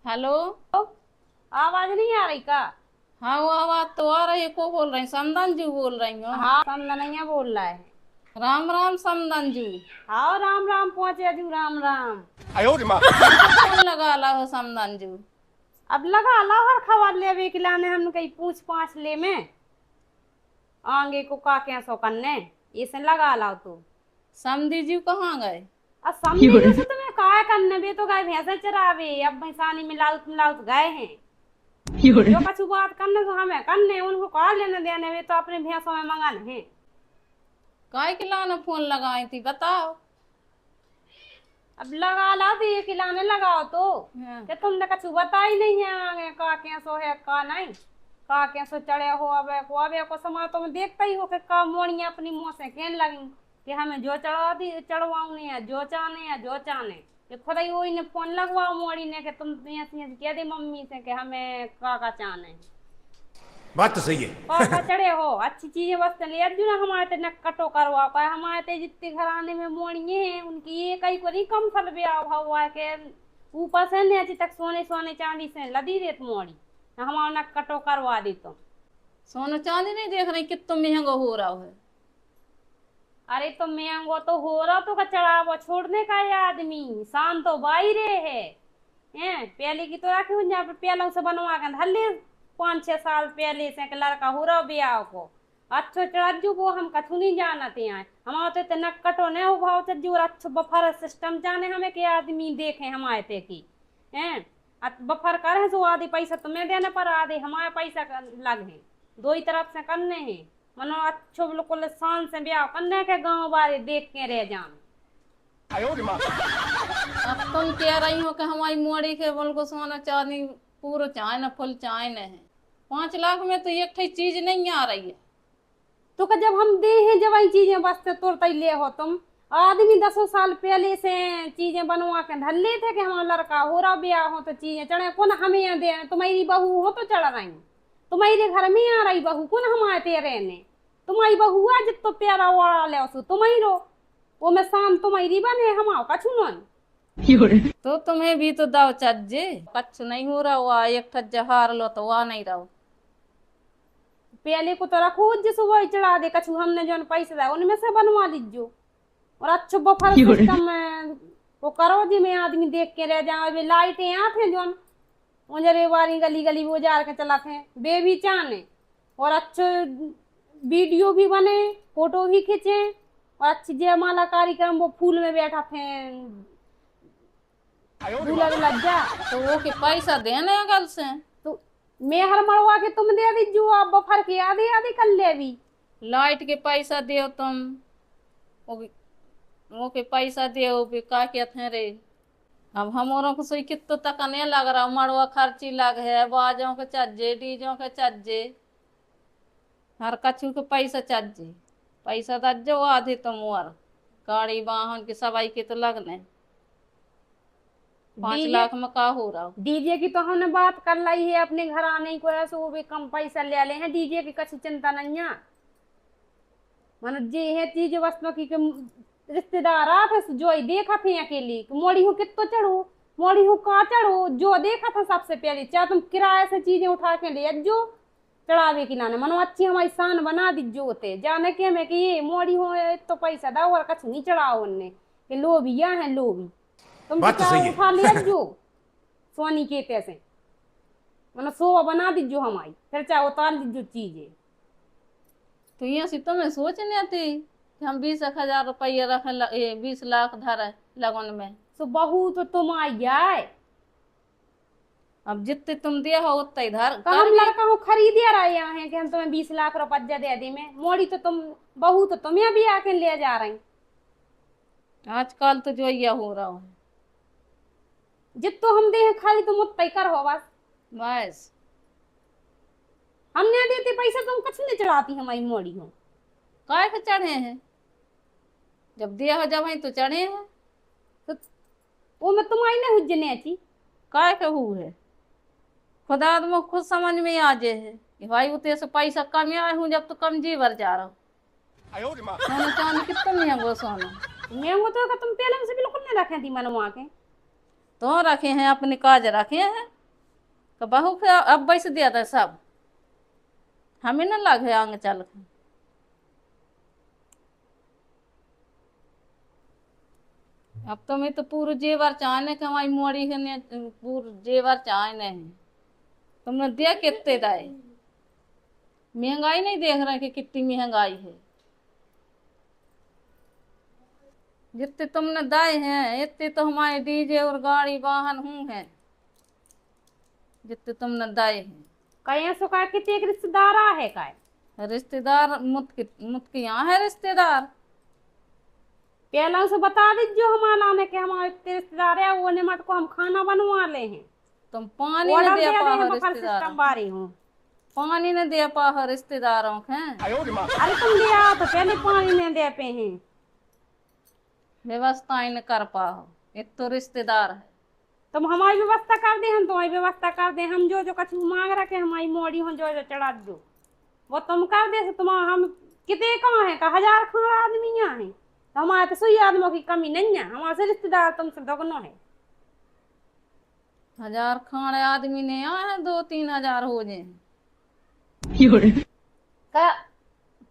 Hello. आवाज नहीं आ रही का? हाँ, वो आवाज तो आ रही है। को बोल रही? समदन जी बोल रही हो? हाँ, समदनिया बोल रहा है। राम राम समदन जी। हाँ, राम राम पहुंचे जू, राम राम। हमके फोन लगा ला हो समदन जी। अब लगा लाहौर खबर लेवे के लाने हम कहीं पूछ पाछ ले में आगे को का क्या सो करने इसे लगा लाओ तू। समधी जी कहाँ गए? अब समझी जो से तुम्हें का करने बे तो गाय भैंसा चरावे अब भैंसानी मिलाउत मिलाउत गए हैं। जो कछु बात करने तो हमें करने उनको का लेने देने वे तो अपने भैंसों में मंगन है। काय के लाने फोन लगाई थी बताओ? अब लगा ला तो ये खिलाने लगाओ तो हाँ। कि तुमने कछु बताई नहीं है आगे का कैसो है का नहीं का कैसो चढ़े हो अब को समय तुम देखता ही हो कि का मोड़ियां अपनी मुंह से कहने लगी कि हमें जो चढ़ा दी चढ़वाऊनी है जो चाने कि खुद ही वही ने फोन लगवाओ मोड़ी ने कि तुम कह दी मम्मी से कि हमें का चाने बात तो सही है। का चढ़े हो अच्छी चीजें बस ले अर्जुन हमारे ते नक कटो करवा पाए हमारे ते जितने घराने में मोड़िए हैं उनकी ये कई को नहीं कम फल ब्याह हुआ है के ऊपर से नीचे तक सोने सोने चांदी से लदी रेत मोड़ी हमारा नक कटो करवा दी तुम। सोना चांदी नहीं देख रही कितना महंगा हो रहा है। अरे तो महंगो तो हो रहा तो का चढ़ावो छोड़ने का ये आदमी शान तो बाहरे है पहले की तो रखी हूँ जहाँ पे पहलों से बनवा कर धर ले 5-6 साल पहले से कि लड़का हो रहा ब्याह को अच्छो चढ़ू को हम कछु नहीं जानते हैं हमारे तो नक कटो ने हो भाव चज्जू और अच्छो बफर सिस्टम जाने हमें के आदमी देखे हमारे ते की हैं बफर करे सो आधे पैसा तुम्हें देने पर आधे हमारे पैसा लग है दो ही तरफ से करने हैं मनो अच्छो बिल्कुल शान से ब्याह करने के गाँव वाले देख के रह जान। अब तुम कह रही हो कि हमारी मोड़ी के बोल को सोना चांदी पूरा चाहे न फुल चाहे न है। 5 लाख में तो एक ठे चीज नहीं आ रही है। तो का जब हम दे हैं जब वही चीजें बसते तुरते ले हो तुम आदमी 10 साल पहले से चीजें बनवा के धर ले थे कि हमारा लड़का हो रहा ब्याह हो तो चीजें चढ़े कौन हमें यहाँ दे तुम्हारी बहू हो तो चढ़ रही तुम्हारे घर में आ रही बहू कौन हमारे तेरे ने तुम्हारी बहू आज तो प्यारा वाला ले उसो तुम्हारी रो वो मैं शाम तुम्हारी बने हमारा कछु नहीं। तो तुम्हें भी तो दाव चज्जे कच्छ नहीं हो रहा हुआ एक ठज्जा हार लो तो वह नहीं रहो। पहले को तो रखो जिस वही चढ़ा दे कछु हमने जो पैसे दिया उनमें से बनवा लीजिए और अच्छो बफर सिस्टम वो करो जी में आदमी देख के रह जाओ अभी लाइटें यहाँ थे जो उजरे वाली गली गली वो जार के चला थे बेबी चाने और अच्छे वीडियो भी बने फोटो भी खींचे और अच्छी जयमाला कार्यक्रम वो फूल में बैठा थे दूल्हा लज्जा तो वो के पैसा देने गल से तो मेहर मरवा के तुम दे दीजिए आप बफर के आधी आधी कर ले भी लाइट के पैसा दे तुम वो के पैसा दे भी का कहते हैं रे। अब हमारों को सही कितो तक नहीं लग रहा मड़वा खर्ची लग है बाजों के चज्जे डीजों के चज्जे हर कछु के पैसा चज्जे पैसा दज्जो आधे तुम और गाड़ी वाहन की सवाई के तो लगने 5 लाख में का हो रहा। डीजे की तो हमने बात कर ली है अपने घर आने को है सो वो भी कम पैसा ले ले हैं डीजे की कछु चिंता नहीं है मन जे है चीज वस्तु की रिश्तेदार आते जो ही देखा थे अकेली मोड़ी हूँ कितो चढ़ू मोड़ी हूँ का चढ़ू जो देखा था सबसे पहले चाहे तुम किराए से चीजें उठा के ले जो चढ़ावे की नाने मनो अच्छी हमारी शान बना दी जो होते जाने के में कि ये मोड़ी हो तो पैसा दाओ और कछु नहीं चढ़ाओ उनने कि लोभी या है लोभी तुम उठा लिया जो सोनी के पैसे मनो सोवा बना दीजो हमारी फिर चाहे उतार दीजो चीजें। तो यहाँ से तुम्हें सोचने आती कि हम 20,000 रुपये रख 20 लाख धर लगन में तो बहू तो तुम आई जाए अब जितने तुम दिया हो उतना इधर हम लड़का हूँ खरीदे रहे हैं कि हम तुम्हें 20 लाख रुपया दे दी में मोड़ी तो तुम बहू तो तुम्हें भी आके ले जा रही आजकल तो जो ये हो रहा है जितो हम दे खाली तुम उतना ही कर हो बस हमने देते पैसा तुम कुछ नहीं चढ़ाती हमारी मोड़ी हो काय के चढ़े हैं जब दिया हो जब तो चढ़े हैं तो वो मैं तुम आई ना हुज्जने अच्छी काय के हुए खुदा आदमी खुद समझ में आ जाए है कि भाई उतने से पैसा कम आए हूँ जब तो कम जी भर जा रहा हूँ सोना चांदी कितना महंगा सोना महंगो तो तुम पहले से बिल्कुल नहीं रखे थी मनवा के तो रखे हैं अपने काज रखे हैं तो बहू के अब बैस दिया था सब, हमें न लगे आगे चल के। अब तो मैं तो पूरे जेवर चाहने के हमारी मोड़ी है ने पूरे जेवर चाहने हैं। तुमने दिया कितने दाए? महंगाई नहीं देख रहे कि कितनी महंगाई है। जितने तुमने दाए हैं इतने तो हमारे डीजे और गाड़ी वाहन हूँ हैं, जितने तुमने दाए हैं। कहीं सो का कितने एक रिश्तेदार आ है का रिश्तेदार मुत के यहाँ है रिश्तेदार। पहला से बता दीजिए हमारा ने कि हमारे इतने रिश्तेदार है, वो निमट को हम खाना बनवा ले हैं। तुम पानी न ऑर्डर दे दे दे पाओ हम बफर रिश्तेदारों, सिस्टम बारी हूँ। पानी न दे पाओ रिश्तेदारों के। अरे तुम दिया तो पहले पानी नहीं दे पे हैं। व्यवस्था ही न कर पाओ, एक तो रिश्तेदार है। तुम हमारी व्यवस्था कर दे, हम तुम्हारी व्यवस्था कर दे। हम जो जो कछु मांग रखे हमारी मोड़ी हो जो जो चढ़ा दो वो तुम कर दे। तुम हम कितने कहाँ है का 1000 खाना आदमी यहाँ है, तो हमारे तो सुई आदमियों की कमी नहीं है। हमारे से रिश्तेदार तुमसे दोगुना है। 1000 खाने आदमी ने आए हैं, 2-3 हजार हो जाए। का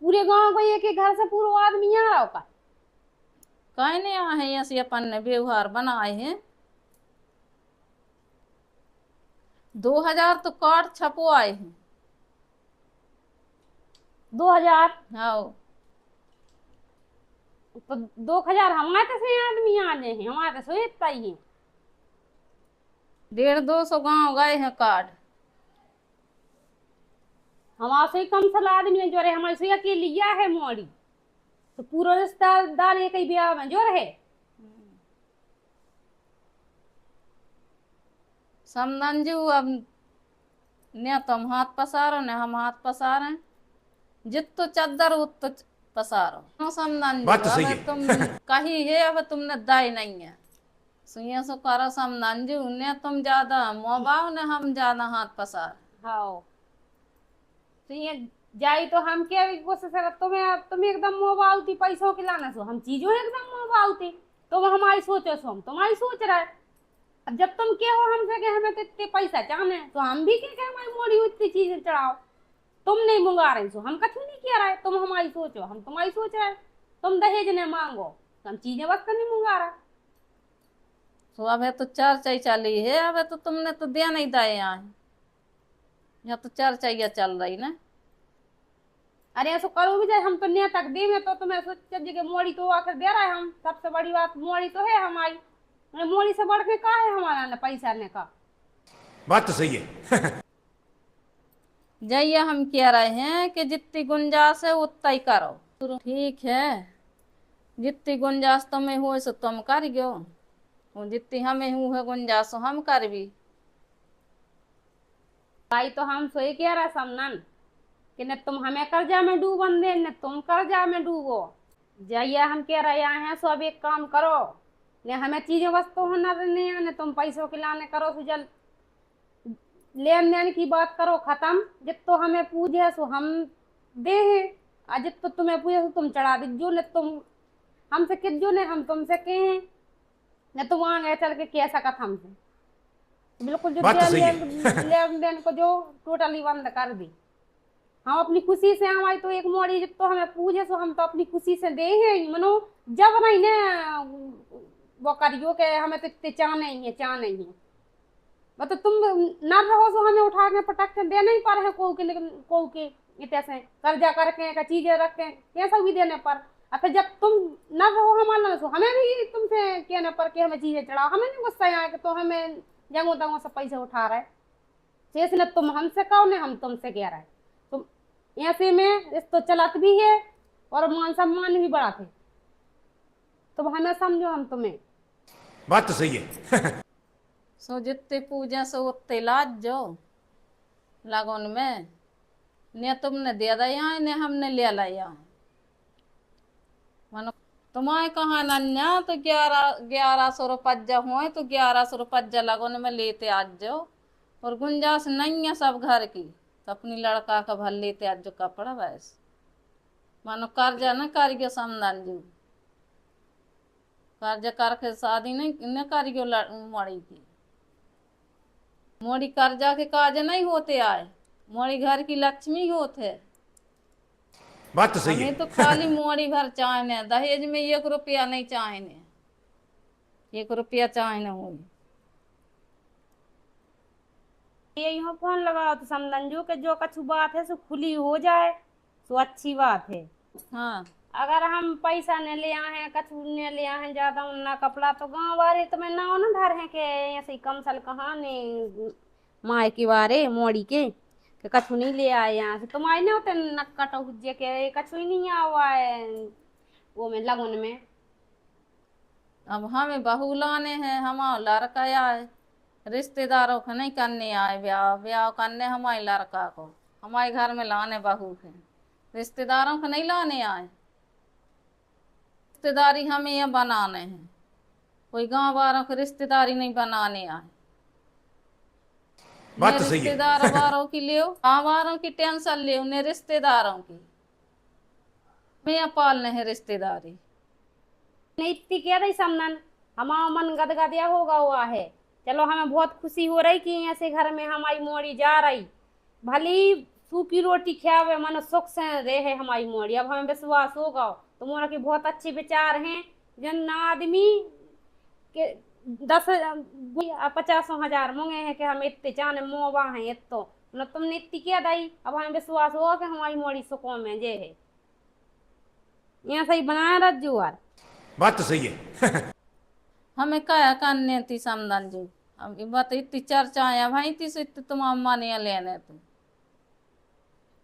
पूरे गांव को एक एक घर से पूरा आदमी यहाँ रहो का। कहीं नहीं आए हैं, ऐसे अपन ने व्यवहार बनाए हैं। 2000 तो कार्ड छपवाए हैं। 2000 हाँ, तो 2000 हमारे तो से आदमी आ गए हैं, हमारे तो सो इतना ही है। 150-200 गांव गए हैं कार्ड। हमारे से कम साल आदमी है जो रहे, हमारे से अकेली लिया है मोड़ी, तो पूरा रिश्तेदार एक ही ब्याह में जो रहे। समझू अब न तुम हाथ पसारो न हम हाथ पसारे, जितो चादर उतो पसारो। समझू बात तो सही अब है। तुम कही है, अब तुमने दाई नहीं है सुइया सो करो। समझू न तुम ज्यादा मोबाओ न हम ज्यादा हाथ पसार। हाँ तो ये जाई तो हम क्या कोशिश कर, तुम्हें एकदम मोबाइल पैसों के लाना सो हम चीजों एकदम मोबाइल तुम हमारी सोचो सो हम तुम्हारी सोच रहा है। अब जब तुम क्या हो हमसे कि हमें तो इतने पैसा चाहने तो हम भी क्या हमारी मोड़ी हुई इतनी चीजें चढ़ाओ। तुम नहीं मंगा रही सो हम कछु नहीं किया रहा है। तुम हमारी सोचो हम तुम्हारी सोच रहे हैं। तुम दहेज ने मांगो तो हम चीजें बस नहीं मंगा रहा। तो अब है तो चर्चा ही चली है, अब है तो तुमने तो दिया नहीं दाए यहाँ तो चर्चा ही चल रही ना। अरे ऐसा करो भी जाए, हम तो नहीं तक दे में तो तुम्हें सोच कि मोड़ी तो आकर दे रहा है। हम सबसे बड़ी बात मोड़ी तो है हमारी, मोड़ी से बढ़ के का है हमारा न पैसा ने का। बात तो सही है। जाइए हम कह रहे हैं कि जितनी गुंजाइश है उतना ही करो। ठीक है, जितनी गुंजाइश तुम्हें हो सो तुम कर गयो, और जितनी हमें हूँ है गुंजाइश हम कर भी। भाई तो हम सोई कह रहा समनन कि न तुम हमें कर्जा में डूबन दे न तुम कर्जा में डूबो। जाइए हम कह रहे हैं सो अब एक काम करो, ने हमें चीजें वस्तु होना नहीं है, न तुम पैसों के लाने करो सुजल लेन देन की बात करो खत्म। जितो हमें पूजे सो हम दे हैं, और जितो तुम्हें पूजे सो तुम चढ़ा दीजो। न तुम हमसे किजो ने हम तुमसे कहे न तुम आगे चल के कह सकत हमसे। बिल्कुल जो बात तो सही है। लेन देन को जो टोटली बंद कर दी। हम अपनी खुशी से हमारी तो एक मोड़ी जब तो हमें पूजे सो हम तो अपनी खुशी से दे हैं मनो। जब नहीं ने वो करियो के हमें तो इतने चाह नहीं है मतलब तुम न रहो सो हमें उठा के पटक के दे नहीं पा रहे को के इतने से कर्जा करके का चीजें रख के कैसा भी देने पर। अच्छा जब तुम न रहो हमारा सो हमें भी तुमसे कहने पर कि हमें चीजें चढ़ाओ, हमें नहीं गुस्सा आए कि तो हमें जंगों तंगों से पैसे उठा रहे शेष न तुम हमसे कहो न हम तुमसे कह रहे। तुम ऐसे में इस तो चलत भी है और मान सम्मान भी बढ़ा थे। तुम हमें समझो हम तुम्हें। बात तो सही है। सो जितने पूजा सो उतने लाज जाओ लगन में, ने तुमने दे दिया ने हमने ले लिया। मानो तुम्हारे कहाँ नन्या तो 1100 रुपया हुए तो 1100 रुपया लगन में लेते आज जाओ, और गुंजाइश नहीं है सब घर की तो अपनी लड़का का भर लेते आज जो कपड़ा बस। मानो कर्जा न करियो समझू, कर्जा करके शादी नहीं न करियो मड़ी की। मोड़ी कर्जा के काज नहीं होते आए, मोड़ी घर की लक्ष्मी होते। बात तो सही है। हमें तो खाली मोड़ी भर चाहने, दहेज में 1 रुपया नहीं चाहने, 1 रुपया चाहने हो। ये यूँ फोन लगाओ तो समझो कि जो कछु बात है सो खुली हो जाए तो अच्छी बात है। हाँ, अगर हम पैसा न ले आए हैं, कछु न ले आए हैं ज्यादा उन्ना कपड़ा, तो गाँव वाले तो मैं नाव न धर है के ऐसे ही कम सल कहाँ ने माए के बारे मोड़ी के कछु नहीं ले आए यहाँ से। तुम आए नहीं होते नक्का टहुजे के कछु ही नहीं आवा है वो में लगन में। अब हमें बहू लाने हैं, हमारा लड़का आए, रिश्तेदारों को नहीं करने आए ब्याह, ब्याह करने हमारे लड़का को हमारे घर में लाने बहू के, रिश्तेदारों को नहीं लाने आए। रिश्तेदारी हमें ये बनाने हैं, कोई गांव वालों को रिश्तेदारी नहीं बनाने आए। बात तो सही है। रिश्तेदार वालों की ले, गाँव वालों की टेंशन ले, उन्हें रिश्तेदारों की मैं पालने है रिश्तेदारी। नहीं इतनी क्या रही समनन, हमारा मन गदगदिया होगा हुआ है। चलो हमें बहुत खुशी हो रही कि ऐसे घर में हमारी मोड़ी जा रही, भली सूखी रोटी खावे मन सुख से रहे हमारी मोड़ी। अब हमें विश्वास होगा तो मोरा के बहुत अच्छे विचार हैं। जन आदमी के 10-50 मंगे हैं कि हम इतने चाने मोबा हैं इतो न तुमने इतनी क्या दाई। अब हमें विश्वास होगा कि हमारी मोड़ी सुखों में जे है यहाँ सही बनाया रज्जू यार। बात तो सही है। हमें क्या करने थी समदन जी, अब ये बात इतनी चर्चा है भाई थी से तुम अम्मा ने लेने तुम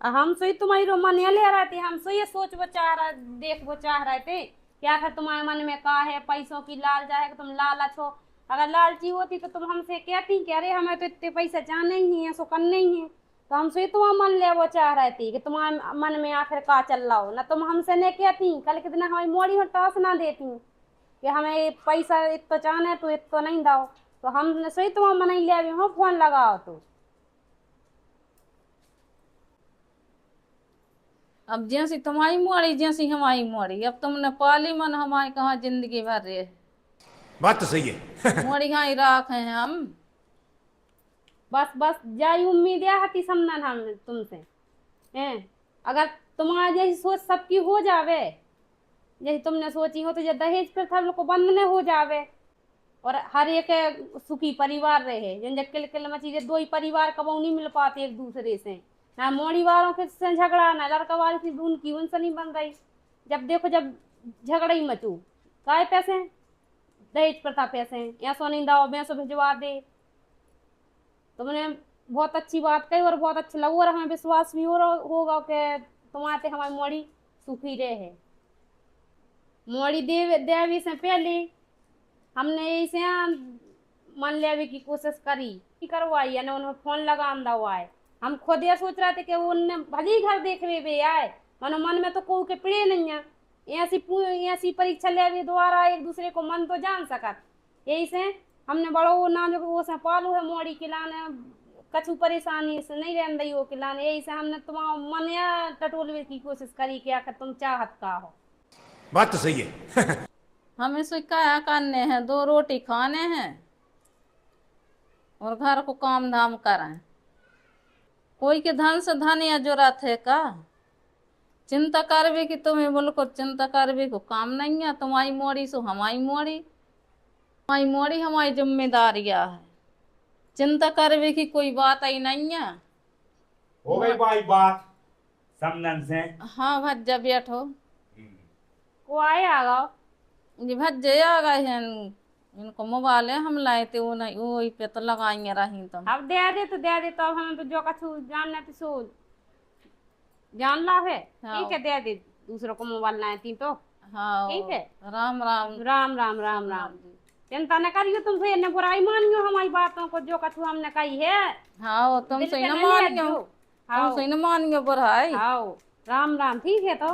हम सही तुम्हारी रोमानिया ले रहे थे, हम सही ये सोच विचार देख विचार रहे थे क्या कर तुम्हारे मन में का है, पैसों की लालच है कि तुम लालच हो। अगर लालची होती तो तुम हमसे कहती कि अरे हमें तो इतने पैसे चाहने ही है, सो करने ही है। तो हम सही तुम्हारा मन ले वो चाह रहे थे कि तुम्हारे मन में आखिर का चल रहा हो, ना तुम हमसे नहीं कहती कल के दिन हमारी मोड़ी हो टास ना देती कि हमें पैसा इतना चाहना है तो इतना नहीं दाओ। तो हमने सही तुम्हारा मन ही ले अभी हम फोन लगाओ। तो अब जैसी तुम्हारी मोड़ी जैसी हमारी मोड़ी, अब तुमने पाली मन हमारी कहाँ जिंदगी भर रहे। बात तो सही है। मोड़ी कहाँ ही राख हैं हम। बस बस जाई उम्मीद है हती समनन हम तुमसे हैं। अगर तुम्हारा जैसी सोच सबकी हो जावे जैसे तुमने सोची हो तो ये दहेज पर सब लोग को बंद न हो जावे और हर एक सुखी परिवार रहे। जन किल किल मची 2 ही परिवार कबू नहीं मिल पाते एक दूसरे से, ना मोड़ी वालों के से झगड़ा ना लड़का वाले से उनकी उनसे नहीं बन रही। जब देखो जब झगड़ा ही मचू काय पैसे दहेज प्रथा पैसे या सो नहीं दाओ मैं सो भिजवा दे। तुमने बहुत अच्छी बात कही और बहुत अच्छा लगा और हमें विश्वास भी होगा कि तुम्हारे हमारी मोड़ी सुखी रहे। मोड़ी देवी से पहले हमने इसे मन लेवे की कोशिश करी करवाई यानी उन्होंने फोन लगा हुआ है। हम खुद ये सोच रहे थे कि उनने भली घर देखने भी आए, मनो मन में तो कोई के पड़े नहीं है। ऐसी परीक्षा ले द्वारा एक दूसरे को मन तो जान सकत। यही से हमने बड़ो ना जो वो से पालू है मोड़ी खिलाने कछु परेशानी से नहीं रहने दी वो खिलाने। यही से हमने तुम्हारा मन या टटोलवे की कोशिश करी कि आखिर तुम चाहत का हो। बात तो सही है। हमें से क्या करने हैं, 2 रोटी खाने हैं और घर को काम धाम करें। कोई के धन से धन या जरूरत है का चिंता करवे कि तुम्हें बिल्कुल चिंता करवे को काम नहीं है। तुम्हारी मोड़ी सो हमारी मोड़ी, हमारी मोड़ी हमारी जिम्मेदारियां है। चिंता करवे की कोई बात ही नहीं है। हो गई भाई बात समनन से। हाँ भज्जा बैठो, को आए आगा ये भज्जे आ गए हैं, इनको मोबाइल है हम लाए थे वो नहीं वो पे तो लगाएंगे रही तुम। अब दे दे तो अब हम तो जो कछु जानना तो सो जान ला है। हाँ। ठीक है दे दूसरों को मोबाइल लाए थी तो हाँ ठीक है। राम राम राम राम राम राम। चिंता न करियो तुमसे इन्हें बुराई मानियो हमारी बातों को जो कछु हमने कही है। हाँ तुम दिल सही के न नहीं मानियो, आजो। तुम सही न मानियो बुराई। आओ राम राम ठीक है तो।